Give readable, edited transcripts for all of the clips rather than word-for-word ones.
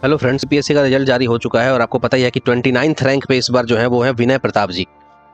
Hello friends, PSC का result जारी हो चुका है और आपको पता ही है कि 29th रैंक पे इस बार जो है वो है विनय प्रताप जी।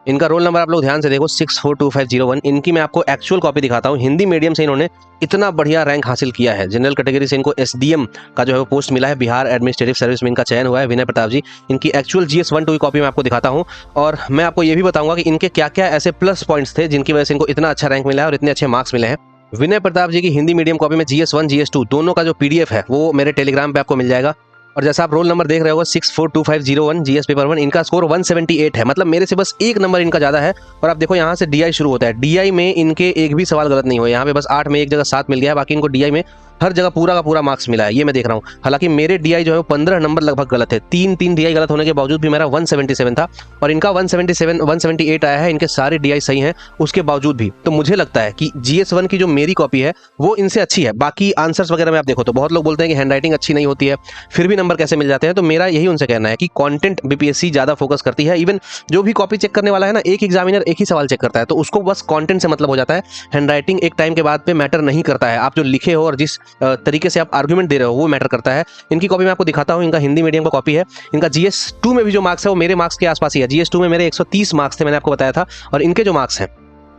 इनका रोल नंबर आप लोग ध्यान से देखो 642501। इनकी मैं आपको एक्चुअल कॉपी दिखाता हूँ। हिंदी मीडियम से इन्होंने इतना बढ़िया रैंक हासिल किया है। जनरल कैटेगरी से इनको एसडीएम का जो है वो पोस्ट मिला है। बिहार एडमिनिस्ट्रेटिव सर्विस में इनका चयन हुआ है विनय प्रताप जी। इनकी एक्चुअल जीएस 1-2 की कॉपी मैं आपको दिखाता हूँ और मैं आपको ये भी बताऊंगा कि इनके क्या क्या ऐसे प्लस पॉइंट्स थे जिनकी वजह से इनको इतना अच्छा रैंक मिला है और इतने अच्छे मार्क्स मिले हैं। विनय प्रताप जी की हिंदी मीडियम कॉपी में जीएस 1 जीएस 2 दोनों का जो पीडीएफ है वो मेरे टेलीग्राम पे आपको मिल जाएगा। और जैसा आप रोल नंबर देख रहे हो 642501 जीएस पेपर 1, इनका स्कोर 178 है। मतलब मेरे से बस एक नंबर इनका ज्यादा है। और आप देखो यहाँ से डीआई शुरू होता है। डीआई में इनके एक भी सवाल गलत नहीं हुए। यहाँ पे बस 8 में एक जगह 7 मिल गया है, बाकी इनको डीआई में हर जगह पूरा का पूरा मार्क्स मिला है। ये मैं देख रहा हूँ। हालांकि मेरे डीआई जो है वो 15 नंबर लगभग गलत है। तीन डीआई गलत होने के बावजूद भी मेरा 177 था और इनका 178 आया है। इनके सारे डीआई सही हैं उसके बावजूद भी। तो मुझे लगता है कि जीएस 1 की जो मेरी कॉपी है वो इनसे अच्छी है। बाकी आंसर्स वगैरह में आप देखो तो बहुत लोग बोलते हैं कि हैंडराइटिंग अच्छी नहीं होती है, फिर भी नंबर कैसे मिल जाते हैं। तो मेरा यही उनसे कहना है कि कंटेंट बीपीएससी ज्यादा फोकस करती है। इवन जो भी कॉपी चेक करने वाला है ना, एक एग्जामिनर एक ही सवाल चेक करता है, तो उसको बस कंटेंट से मतलब हो जाता है। हैंडराइटिंग एक टाइम के बाद पे मैटर नहीं करता है। आप जो लिखे हो और जिस तरीके से आप आर्गुमेंट दे रहे हो वो मैटर करता है। इनकी कॉपी मैं आपको दिखाता हूँ। इनका हिंदी मीडियम का कॉपी है। इनका जीएस 2 में भी जो मार्क्स है वो मेरे मार्क्स के आसपास ही है। जीएस 2 में मेरे 130 मार्क्स थे, मैंने आपको बताया था, और इनके जो मार्क्स हैं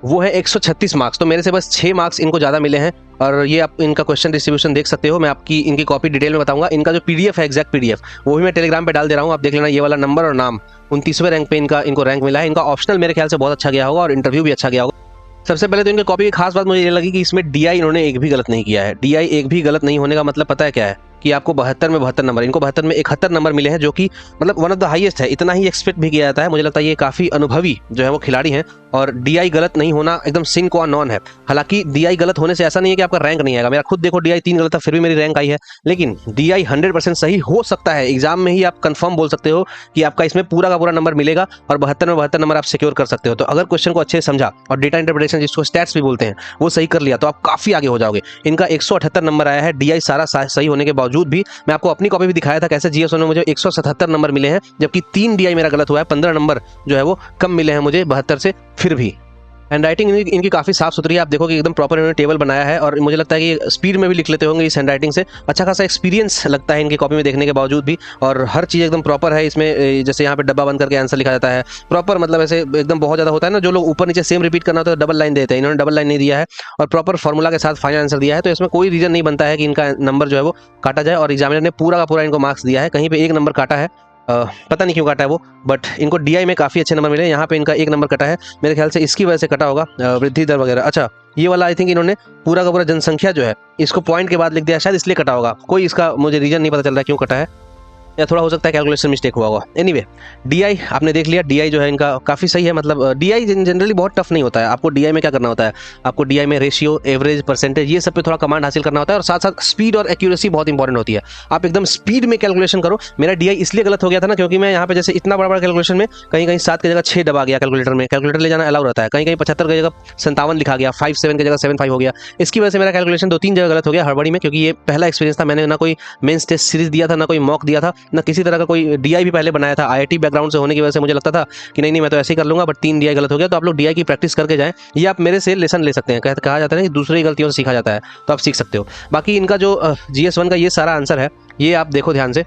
वो है 136 मार्क्स। तो मेरे से बस 6 मार्क्स इनको ज्यादा मिले हैं। और ये आप इनका क्वेश्चन डिस्ट्रीब्यूशन देख सकते हो। मैं आपकी इनकी कॉपी डिटेल में बताऊंगा। इनका जो पीडीएफ है, एग्जैक्ट पीडीएफ, वो भी मैं टेलीग्राम पे डाल दे रहा हूँ। आप देख लेना। ये वाला नंबर और नाम 29वें रैंक पे इनको रैंक मिला है। इनका ऑप्शनल मेरे ख्याल से बहुत अच्छा गया होगा और इंटरव्यू भी अच्छा गया होगा। सबसे पहले तो इनके कॉपी की खास बात मुझे ये लगी कि इसमें डीआई इन्होंने एक भी गलत नहीं किया है। डीआई एक भी गलत नहीं होने का मतलब पता है क्या है? कि आपको 72 में 72 नंबर, इनको 72 में 71 नंबर मिले हैं, जो कि मतलब वन ऑफ द हाईएस्ट है। इतना ही एक्सपेक्ट भी किया जाता है। मुझे लगता है ये काफी अनुभवी जो है वो खिलाड़ी हैं और डीआई गलत नहीं होना एकदम सिन क्वा नॉन है। हालांकि डीआई गलत होने से ऐसा नहीं है कि आपका रैंक नहीं आएगा। मेरा खुद देखो डीआई 3 गलत था फिर भी मेरी रैंक आई है। लेकिन डीआई 100% सही हो सकता है। एग्जाम में ही आप कंफर्म बोल सकते हो कि आपका इसमें पूरा का पूरा नंबर मिलेगा और 72 में 72 नंबर आप सिक्योर कर सकते हो। तो अगर क्वेश्चन को अच्छे से समझा और डेटा इंटरप्रिटेशन, जिसको स्टैट्स भी बोलते हैं, वो सही कर लिया तो आप काफी आगे हो जाओगे। इनका 178 नंबर आया है। डीआई सारा सही होने के बावजूद भी मैं आपको अपनी कॉपी भी दिखाया था कैसे जीएस 1 में मुझे 177 नंबर मिले हैं, जबकि 3 डीआई मेरा गलत हुआ है। 15 नंबर जो है वो कम मिले हैं मुझे 72 से। फिर भी हैंडराइटिंग इनकी काफी साफ सुथरी है। आप देखो कि एकदम प्रॉपर इन्होंने टेबल बनाया है और मुझे लगता है कि स्पीड में भी लिख लेते होंगे इस हैंडराइटिंग से। अच्छा खासा एक्सपीरियंस लगता है इनकी कॉपी में देखने के बावजूद भी। और हर चीज़ एकदम प्रॉपर है इसमें। जैसे यहाँ पे डब्बा बंद करके आंसर लिखा जाता है प्रॉपर, मतलब ऐसे एकदम बहुत ज़्यादा होता है ना, जो लोग ऊपर नीचे सेम रिपीट करना होता है तो डबल लाइन देते हैं। इन्होंने डबल लाइन नहीं दिया है और प्रॉपर फॉर्मूला के साथ फाइनल आंसर दिया है। तो इसमें कोई रीजन नहीं बनता है कि इनका नंबर जो है वो काटा जाए। और एग्जामिनर ने पूरा का पूरा इनको मार्क्स दिया है। कहीं पे एक नंबर काटा है, पता नहीं क्यों काटा है वो, बट इनको डीआई में काफी अच्छे नंबर मिले। यहाँ पे इनका एक नंबर कटा है, मेरे ख्याल से इसकी वजह से कटा होगा, वृद्धि दर वगैरह। अच्छा, ये वाला आई थिंक इन्होंने पूरा का पूरा जनसंख्या जो है इसको पॉइंट के बाद लिख दिया, शायद इसलिए कटा होगा। कोई इसका मुझे रीजन नहीं पता चल रहा है क्यों कटा है, या थोड़ा हो सकता है कैलकुलेशन मिस्टेक हुआ होगा। एनीवे, डीआई आपने देख लिया। डीआई जो है इनका काफी सही है। मतलब डीआई जनरली बहुत टफ नहीं होता है। आपको डीआई में क्या करना होता है? आपको डीआई में रेशियो, एवरेज, परसेंटेज, ये सब पे थोड़ा कमांड हासिल करना होता है और साथ साथ स्पीड और एक्यूरेसी बहुत इंपॉर्टेंट होती है। आप एकदम स्पीड में कैलकुलेशन करो। मेरा डीआई इसलिए गलत हो गया था ना, क्योंकि मैं यहाँ पे जैसे इतना बड़ा बड़ा कैलकुलेशन में कहीं कहीं 7 की जगह 6 दबा गया कैलकुलेटर में। कैलकुलेटर ले जाना अलाउ रहता है। कहीं कहीं 75 की जगह 57 लिखा गया, 57 की जगह 75 हो गया। इसकी वजह से मेरा कैलकुलेशन 2-3 जगह गलत हो गया हड़बड़ी में, क्योंकि ये पहला एक्सपीरियंस था। मैंने ना कोई मेंस टेस्ट सीरीज दिया था, ना कोई मॉक दिया था, ना किसी तरह का कोई डीआई भी पहले बनाया था। आईआईटी बैकग्राउंड से होने की वजह से मुझे लगता था कि नहीं मैं तो ऐसे ही कर लूंगा, बट 3 डीआई गलत हो गया। तो आप लोग डीआई की प्रैक्टिस करके जाएं। ये आप मेरे से लेसन ले सकते हैं। कहा जाता है ना कि दूसरी गलतियों से सीखा जाता है, तो आप सीख सकते हो। बाकी इनका जो जीएस 1 का ये सारा आंसर है, ये आप देखो ध्यान से।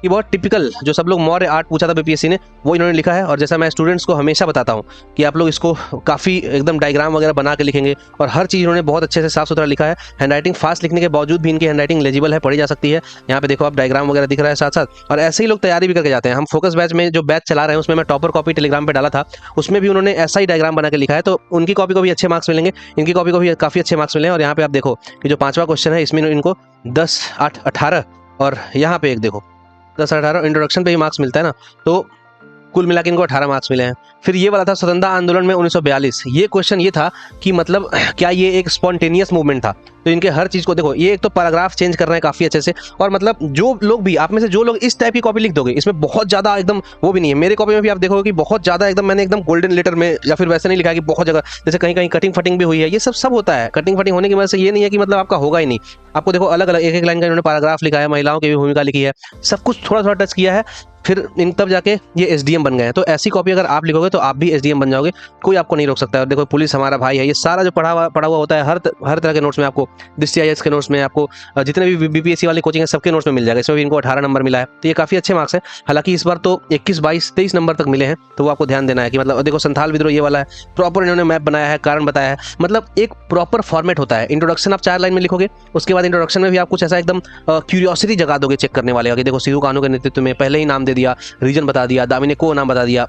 ये बहुत टिपिकल जो सब लोग मौर्य आर्ट पूछा था बीपीएससी ने, वो इन्होंने लिखा है। और जैसा मैं स्टूडेंट्स को हमेशा बताता हूँ कि आप लोग इसको काफ़ी एकदम डायग्राम वगैरह बना के लिखेंगे, और हर चीज़ इन्होंने बहुत अच्छे से साफ सुथरा लिखा है। हैंडराइटिंग फास्ट लिखने के बावजूद भी इनकी हैंडराइटिंग लेजिबल है, पढ़ी जा सकती है। यहाँ पे देखो आप डायग्राम वगैरह दिख रहा है साथ साथ। और ऐसे ही लोग तैयारी भी करके जाते हैं। हम फोकस बैच में जो बैच चला रहे हैं उसमें मैं टॉपर कॉपी टेलीग्राम पे डाला था, उसमें भी उन्होंने ऐसा ही डायग्राम बना के लिखा है। तो उनकी कॉपी को भी अच्छे मार्क्स मिलेंगे, इनकी कॉपी को भी काफ़ी अच्छे मार्क्स मिले हैं। और यहाँ पे आप देखो कि जो 5वां क्वेश्चन है इसमें इनको 10, 8, 18 और यहाँ पे एक देखो 10, 18 इंट्रोडक्शन पे ही मार्क्स मिलता है ना, तो कुल मिला के इनको 18 मार्क्स मिले हैं। फिर ये वाला था स्वतंत्रता आंदोलन में 1942। ये क्वेश्चन ये था कि मतलब क्या ये एक स्पॉन्टेनियस मूवमेंट था? तो इनके हर चीज को देखो। ये एक तो पैराग्राफ चेंज कर रहे हैं काफी अच्छे से। और मतलब जो लोग भी आप में से जो लोग इस टाइप की कॉपी लिख दोगे, इसमें बहुत ज्यादा एकदम वो भी नहीं है। मेरे कॉपी में भी आप देखोगे कि बहुत ज्यादा एकदम मैंने एकदम गोल्डन लेटर में, या फिर वैसे नहीं लिखा कि बहुत जगह, जैसे कहीं कहीं कटिंग फटिंग भी हुई है। ये सब होता है। कटिंग फटिंग होने की वजह से ये नहीं है कि मतलब आपका होगा ही नहीं। आपको देखो अलग अलग एक एक लाइन का इन्होंने पैराग्राफ लिखा है, महिलाओं की भी भूमिका लिखी है, सब कुछ थोड़ा थोड़ा टच किया है। फिर इन तब जाके ये एसडीएम बन गए हैं। तो ऐसी कॉपी अगर आप लिखोगे तो आप भी एसडीएम बन जाओगे, कोई आपको नहीं रोक सकता है। और देखो पुलिस हमारा भाई है, ये सारा जो पढ़ा हुआ होता है हर तरह के नोट्स में आपको, दृष्टि आईएएस के नोट्स में आपको, जितने भी बीपीएससी वाली कोचिंग है सबके नोट्स में मिल जाएगा। इसमें भी इनको 18 नंबर मिला है, तो ये काफी अच्छे मार्क्स है। हालांकि इस बार तो 21, 22, 23 नंबर तक मिले हैं, तो वो आपको ध्यान देना है कि मतलब देखो संथाल विद्रोह ये वाला है, प्रॉपर इन्होंने मैप बनाया है, कारण बताया है, मतलब एक प्रॉपर फॉर्मेट होता है। इंट्रोडक्शन आप 4 लाइन में लिखोगे, उसके बाद इंट्रोडक्शन में भी आप कुछ ऐसा एकदम क्यूरियोसिटी जगा दोगे चेक करने वाले कि देखो सिधू कान्हू के नेतृत्व में पहले ही नाम दे दिया, रीजन बता दिया, दामिनी को नाम बता दिया,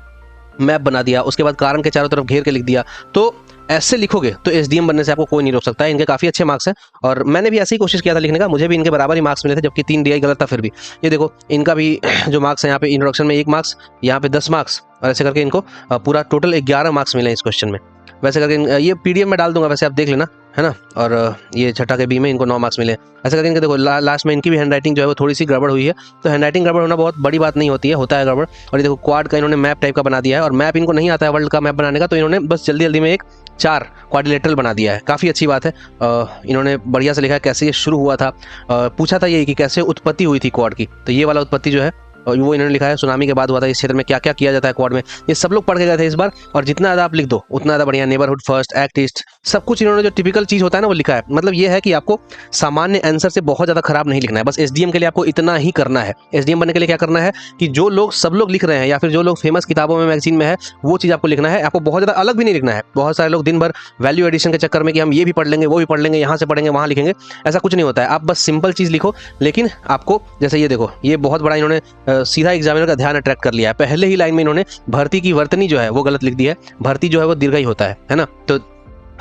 मैप बना दिया, उसके बाद कारण के चारों तरफ घेर के लिख दिया। तो ऐसे लिखोगे तो एसडीएम बनने से आपको कोई नहीं रोक सकता है। इनके काफी अच्छे मार्क्स हैं और मैंने भी ऐसे ही कोशिश किया था लिखने का, मुझे भी इनके बराबर ही मार्क्स मिले थे, जबकि 3 डीआई गलत था फिर भी। ये देखो इनका भी जो मार्क्स है, यहाँ पे इंट्रोडक्शन में 1 मार्क्स, यहाँ पे 10 मार्क्स, और ऐसे करके इनको पूरा टोटल 11 मार्क्स मिले इस क्वेश्चन में। वैसे करके ये पीडीएफ में डाल दूंगा, वैसे आप देख लेना, है ना। और ये छठा के बी में इनको 9 मार्क्स मिले। ऐसा करके इनके देखो लास्ट में इनकी भी हैंडराइटिंग जो है वो थोड़ी सी गड़बड़ हुई है, तो हैंडराइटिंग गड़बड़ होना बहुत बड़ी बात नहीं होती है, होता है गड़बड़। और ये देखो क्वाड का इन्होंने मैप टाइप का बना दिया है, और मैप इनको नहीं आता है वर्ल्ड का मैप बनाने का, तो इन्होंने बस जल्दी जल्दी में एक 4 क्वाड्रिलेटरल बना दिया है। काफ़ी अच्छी बात है, इन्होंने बढ़िया से लिखा है कैसे ये शुरू हुआ था। पूछा था ये कि कैसे उत्पत्ति हुई थी क्वाड की, तो ये वाला उत्पत्ति जो है और वो इन्होंने लिखा है सुनामी के बाद हुआ था। इस क्षेत्र में क्या क्या किया जाता है क्वाड में, ये सब लोग पढ़ के गए थे इस बार, और जितना ज़्यादा आप लिख दो उतना ज़्यादा बढ़िया। नेबरहुड फर्स्ट, एक्ट ईस्ट, सब कुछ इन्होंने जो टिपिकल चीज़ होता है ना वो लिखा है। मतलब ये है कि आपको सामान्य आंसर से बहुत ज़्यादा खराब नहीं लिखना है, बस एसडीएम के लिए आपको इतना ही करना है। एसडीएम बनने के लिए क्या करना है कि जो लोग सब लोग लिख रहे हैं या फिर जो लोग फेमस किताबों में मैगजीन में है वो चीज़ आपको लिखना है। आपको बहुत ज़्यादा अलग भी नहीं लिखना है। बहुत सारे लोग दिन भर वैल्यू एडिशन के चक्कर में कि हम ये भी पढ़ लेंगे वो भी पढ़ लेंगे, यहाँ से पढ़ेंगे वहाँ लिखेंगे, ऐसा कुछ नहीं होता है। आप बस सिंपल चीज़ लिखो, लेकिन आपको जैसे ये देखो ये बहुत बड़ा इन्होंने सीधा एग्जामिनर का ध्यान अट्रैक्ट कर लिया है। पहले ही लाइन में इन्होंने भर्ती की वर्तनी जो है वो गलत लिख दी है। भर्ती जो है वो दीर्घई होता है ना, तो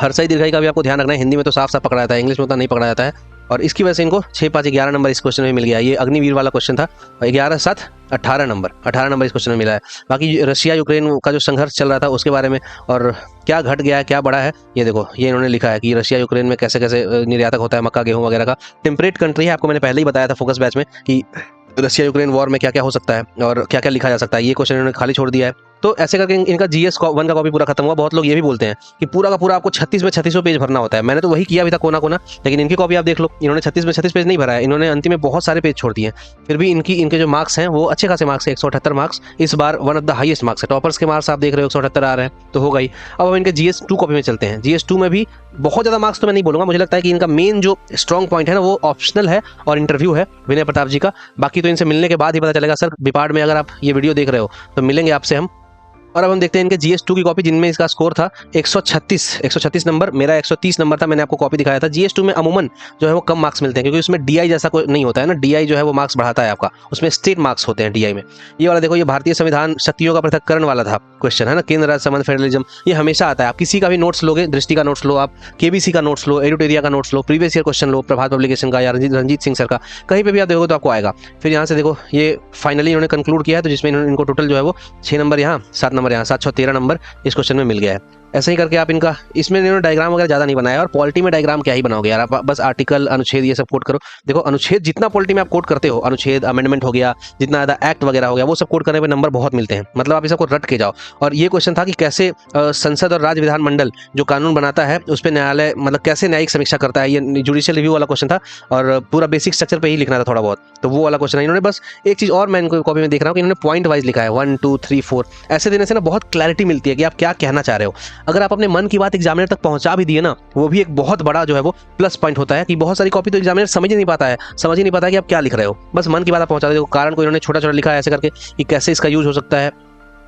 हर्षई दीर्घई का भी आपको ध्यान रखना है। हिंदी में तो साफ साफ पकड़ा जाता है, इंग्लिश में उतना नहीं पकड़ा जाता है, और इसकी वजह से इनको 6, 5, 11 नंबर इस क्वेश्चन में मिल गया। ये अग्निवीर वाला क्वेश्चन था, 11, 7, 18 नंबर इस क्वेश्चन में मिला है। बाकी रशिया यूक्रेन का जो संघर्ष चल रहा था उसके बारे में और क्या घट गया है क्या बढ़ा है, ये देखो ये इन्होंने लिखा है कि रशिया यूक्रेन में कैसे कैसे निर्यातक होता है मक्का गेहूं वगैरह का। टेम्परेट कंट्री है, आपको मैंने पहले ही बताया था फोकस बैच में कि रशिया यूक्रेन वॉर में क्या क्या हो सकता है और क्या क्या लिखा जा सकता है। ये क्वेश्चन इन्होंने खाली छोड़ दिया है। तो ऐसे करके इनका जीएस 1 का कॉपी पूरा खत्म हुआ। बहुत लोग ये भी बोलते हैं कि पूरा का पूरा आपको 36 में 36 पेज भरना होता है। मैंने तो वही किया भी था कोना कोना, लेकिन इनकी कॉपी आप देख लो, इन्होंने 36 में 36 पेज नहीं भरा है, इन्होंने अंतिम में बहुत सारे पेज छोड़ दिए। फिर भी इनके जो मार्क्स हैं वो अच्छे खासे मार्क्स है, 178 मार्क्स इस बार one of the highest marks है। टॉपर्स के मार्क्स आप देख रहे हो 178 आ रहे हैं, तो हो गई। अब हम इनके जीएस 2 कॉपी में चलते हैं। जीएस 2 में भी बहुत ज़्यादा मार्क्स तो मैं नहीं बोलूँगा, मुझे लगता है कि इनका मेन जो स्ट्रॉन्ग पॉइंट है ना वो ऑप्शनल है और इंटरव्यू है विनय प्रताप जी का। बाकी तो इनसे मिलने के बाद ही पता चलेगा। सर बिपाड में अगर आप ये वीडियो देख रहे हो तो मिलेंगे आपसे हम। और अब हम देखते हैं इनके जीएस 2 की कॉपी, जिनमें इसका स्कोर था 136 नंबर, मेरा 130 नंबर था, मैंने आपको कॉपी दिखाया था। जीएस 2 में अमूमन जो है वो कम मार्क्स मिलते हैं, क्योंकि उसमें डीआई जैसा कोई नहीं होता है ना। डीआई जो है वो मार्क्स बढ़ाता है आपका, उसमें स्टेट मार्क्स होते हैं डीआई में। ये वाला देखो, ये भारतीय संविधान शक्तियों का पृथक्करण वाला था क्वेश्चन, है ना, केंद्र राज्य संबंध फेडरलिज्म, ये हमेशा आता है। आप किसी का भी नोट्स लोगे, दृष्टि का नोट्स लो, आप केबीसी का नोट्स लो, एडुटेरिया का नोट्स लो, प्रीवियस ईयर क्वेश्चन लो, प्रभात पब्लिकेशन का या रंजीत सिंह सर का, कहीं पे भी आप देखोगे तो आपको आएगा। फिर यहाँ से देखो ये फाइनली इन्होंने कंक्लूड किया है, तो जिसमें इनको टोटल जो है वो 6 नंबर यहाँ, 7 नंबर यहाँ, 7, 6, 13 नंबर इस क्वेश्चन में मिल गया है। ऐसे ही करके आप इनका, इसमें इन्होंने डायग्राम वगैरह ज़्यादा नहीं बनाया, और पॉलिटी में डायग्राम क्या ही बनाओगे यार, आप बस आर्टिकल, अनुच्छेद ये सब कोट करो। देखो अनुच्छेद जितना पॉलिटी में आप कोट करते हो, अनुच्छेद, अमेंडमेंट हो गया, जितना ज़्यादा एक्ट वगैरह हो गया, वो सब कोट करने पे नंबर बहुत मिलते हैं। मतलब आप इस सबको रट के जाओ। और ये क्वेश्चन था कि कैसे संसद और राज्य विधानमंडल जो कानून बनाता है उस पर न्यायालय मतलब कैसे न्यायिक समीक्षा करता है, ये जुडिशियल रिव्यू वाला क्वेश्चन था, और पूरा बेसिक स्ट्रक्चर पे ही लिखना था थोड़ा बहुत, तो वो वाला क्वेश्चन है। इन्होंने बस एक चीज़ और मैं इनको कॉपी में देख रहा हूँ कि इन्होंने पॉइंट वाइज लिखा है, 1, 2, 3, 4, ऐसे देने से ना बहुत क्लैरिटी मिलती है कि आप क्या कहना चाह रहे हो। अगर आप अपने मन की बात एग्जामिनर तक पहुंचा भी दिए ना, वो भी एक बहुत बड़ा जो है वो प्लस पॉइंट होता है, कि बहुत सारी कॉपी तो एग्जामिनर समझ ही नहीं पाता है कि आप क्या लिख रहे हो, बस मन की बात आप पहुंचा दो। कारण को इन्होंने छोटा छोटा लिखा है ऐसे करके कि कैसे इसका यूज हो सकता है।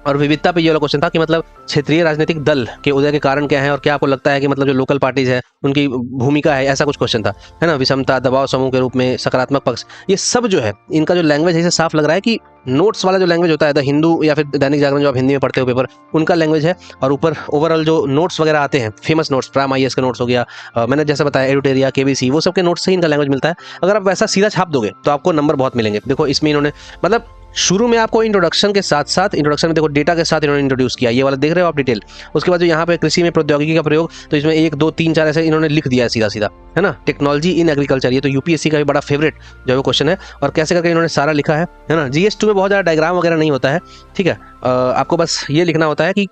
और विविधता पे ये वाला क्वेश्चन था कि मतलब क्षेत्रीय राजनीतिक दल के उदय के कारण क्या है, और क्या आपको लगता है कि मतलब जो लोकल पार्टीज है उनकी भूमिका है, ऐसा कुछ क्वेश्चन था, है ना। विषमता, दबाव समूह के रूप में, सकारात्मक पक्ष, ये सब जो है इनका जो लैंग्वेज है, इसे साफ लग रहा है कि नोट्स वाला जो लैंग्वेज होता है, द हिंदू या फिर दैनिक जागरण जो आप हिंदी में पढ़ते हो पेपर, उनका लैंग्वेज है। और ऊपर ओवरऑल जो नोट्स वगैरह आते हैं, फेमस नोट्स, प्राइम आईएएस के नोट्स हो गया, मैंने जैसा बताया एडुटेरिया, केबीसी, वो सब के नोट्स से ही इनका लैंग्वेज मिलता है। अगर आप वैसा सीधा छाप दोगे तो आपको नंबर बहुत मिलेंगे। देखो इसमें इन्होंने मतलब शुरू में आपको इंट्रोडक्शन के साथ साथ, इंट्रोडक्शन में देखो डेटा के साथ इन्होंने इंट्रोड्यूस किया, ये वाला देख रहे हो आप डिटेल। उसके बाद जो यहाँ पे कृषि में प्रौद्योगिकी का प्रयोग, तो इसमें 1, 2, 3, 4 ऐसे इन्होंने लिख दिया है सीधा सीधा, है ना। टेक्नोलॉजी इन एग्रीकल्चर, ये तो यूपीएससी का भी बड़ा फेवरेट जो है वो क्वेश्चन है, और कैसे करके इन्होंने सारा लिखा है ना। जीएस 2 में बहुत ज़्यादा डायग्राम वगैरह नहीं होता है, ठीक है। आपको बस ये लिखना होता है कि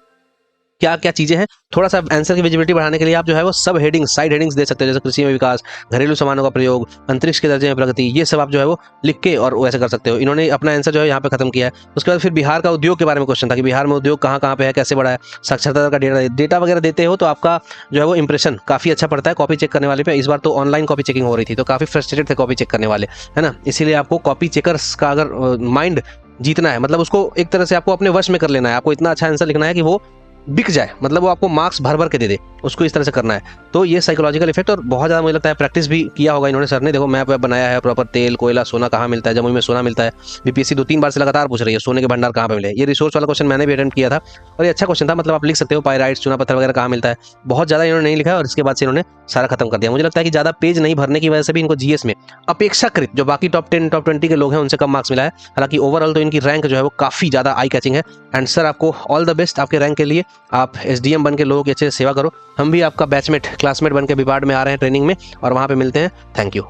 क्या क्या चीजें हैं। थोड़ा सा आंसर की विजिबिलिटी बढ़ाने के लिए आप जो है वो सब हेडिंग्स, साइड हेडिंग्स दे सकते हो, जैसे कृषि में विकास, घरेलू सामानों का प्रयोग, अंतरिक्ष के दर्जे में प्रगति, ये सब आप जो है वो लिख के और वैसे कर सकते हो। इन्होंने अपना आंसर जो है यहाँ पे खत्म किया है। उसके बाद फिर बिहार का उद्योग के बारे में क्वेश्चन था कि बिहार में उद्योग कहाँ कहाँ पे है, कैसे बढ़ा है, साक्षरता दर का डेटा वगैरह देते हो तो आपका जो है वो इंप्रेशन काफी अच्छा पड़ता है कॉपी चेक करने वाले पे। इस बार तो ऑनलाइन कॉपी चेकिंग हो रही थी तो काफी फ्रस्ट्रेटेड थे कॉपी चेक करने वाले, है ना। इसीलिए आपको कॉपी चेकर्स का अगर माइंड जीतना है, मतलब उसको एक तरह से आपको अपने वश में कर लेना है, आपको इतना अच्छा आंसर लिखना है कि वो बिक जाए, मतलब वो आपको मार्क्स भर भर के दे, उसको इस तरह से करना है। तो ये साइकोलॉजिकल इफेक्ट, और बहुत ज़्यादा मुझे लगता है प्रैक्टिस भी किया होगा इन्होंने सर ने। देखो मैप वैप बनाया है प्रॉपर, तेल कोयला सोना कहाँ मिलता है, जमुई में सोना मिलता है। बीपीएससी 2-3 बार से लगातार पूछ रही है सोने के भंडार कहाँ पे मिले। ये रिसोर्स वाला क्वेश्चन मैंने भी अटेंड किया था और ये अच्छा क्वेश्चन था, मतलब आप लिख सकते हो पायराइट्स चूना पत्थर वगैरह कहाँ मिलता है। बहुत ज़्यादा इन्होंने नहीं लिखा और इसके बाद से इन्होंने सारा खत्म कर दिया। मुझे लगता है कि ज़्यादा पेज नहीं भरने की वजह से भी इनको जीएस में अपेक्षाकृत जो बाकी टॉप 10 टॉप 20 के लोग हैं उनसे कम मार्क्स मिला है। हालांकि ओवरऑल तो इनकी रैंक जो है वो काफ़ी ज़्यादा आई कैचिंग है। एंड सर आपको ऑल द बेस्ट आपके रैंक के लिए। आप एसडीएम बन के लोगों की अच्छे से सेवा करो। हम भी आपका बैचमेट क्लासमेट बन के विपार्ड में आ रहे हैं ट्रेनिंग में और वहाँ पे मिलते हैं। Thank you.